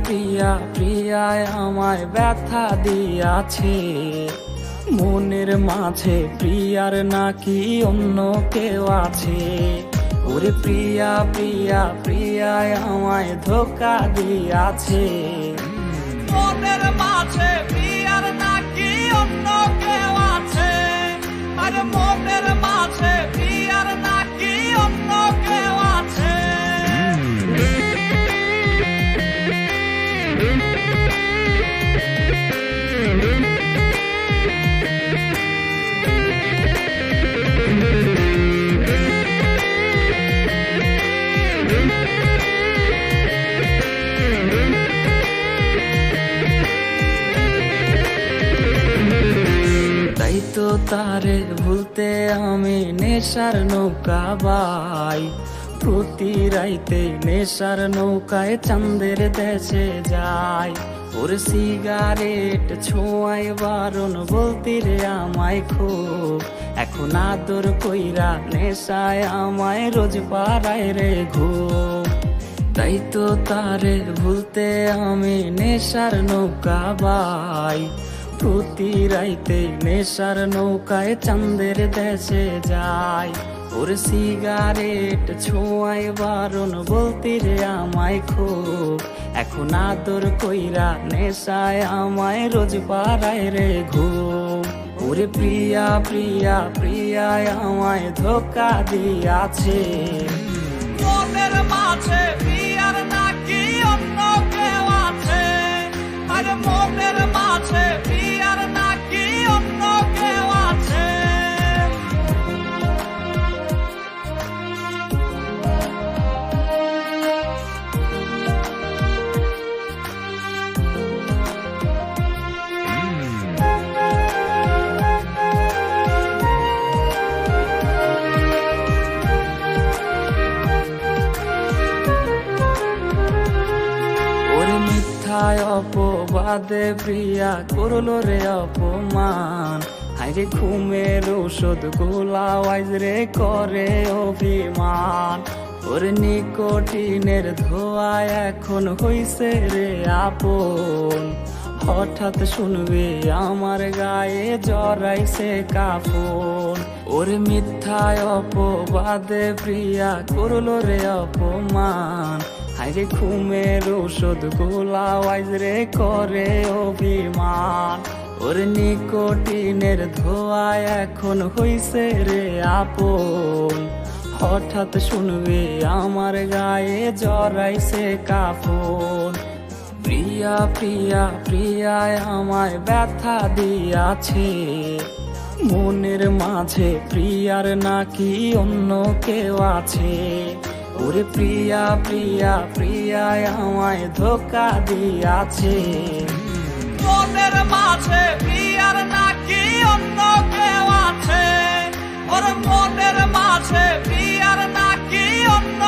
প্রিয়া প্রিয়ায় আমায় ব্যথা দিয়াছে, মনের মাঝে প্রিয়ার নাকি অন্য কেউ আছে। ওরে প্রিয়া প্রিয়া প্রিয়ায় আমায় ধোকা দিয়াছে, মনের মাঝে প্রিয়ার নাকি অন্য কেউ আছে। আরে মনের মাঝে প্রিয়ার নাকি অন্য কেউ আছে। তাই তো তারে ভুলতে আমি নেশার নৌকা বাই, প্রতি রাইতে নেশার নৌকায় চাঁদের দেশে যাই। ওর সিগারেট ছোঁয়াই বারণ বলতি রে আমায় খুব, এখন আদর কইরা নেশায় আমায় রোজ পাড়ায় রে ঘুম। তাই তো তারে ভুলতে আমি নেশার নৌকা বাই, প্রতি রাইতে নেশার নৌকায় চাঁদের দেশে যাই। ওর সিগারেট ছোঁয়াই বারণ বলতি রে আমায় খুব, এখন আদর কইরা নেশায় আমায় রোজ পাড়ায় রে ঘুম। ওরে প্রিয়া প্রিয়া প্রিয়ায় আমায় ধোকা দিয়াছে, মনের মাঝে প্রিয়ার নাকি অন্য কেউ আছে। আরে মনের মাঝে প্রিয়ার নাকি অন্য কেউ আছে। মিথ্যায় অপবাদে প্রিয়া করলো রে অপমান, হাইরে ঘুমের ওষুধ গোলাওয়াইজ রে করে অভিমান। ওর নিকোটিনের ধোঁয়ায় এখন হইছে রে আপন, হঠাৎ শুনবে আমার গায়ে জড়াইছে কাফন। ওর মিথ্যায় অপবাদে প্রিয়া করলো রে অপমান, হাইরে ঘুমের ওষুধ গোলাওয়াইজ রে করে অভিমান। ওর নিকোটিনের ধোঁয়ায় এখন হইছে রে আপন, হঠাৎ শুনবে আমার গায়ে জড়াইছে কাফন। প্রিয়া প্রিয়া প্রিয়ায় আমায় ব্যথা দিয়াছে, মনের মাঝে প্রিয়ার নাকি অন্য কেউ আছে। ওরে প্রিয়া প্রিয়া প্রিয়ায় আমায় ধোকা দিয়াছে, মনের মাঝে প্রিয়ার নাকি অন্য কেউ আছে। ওর মনের মাঝে প্রিয়ার নাকি অন্য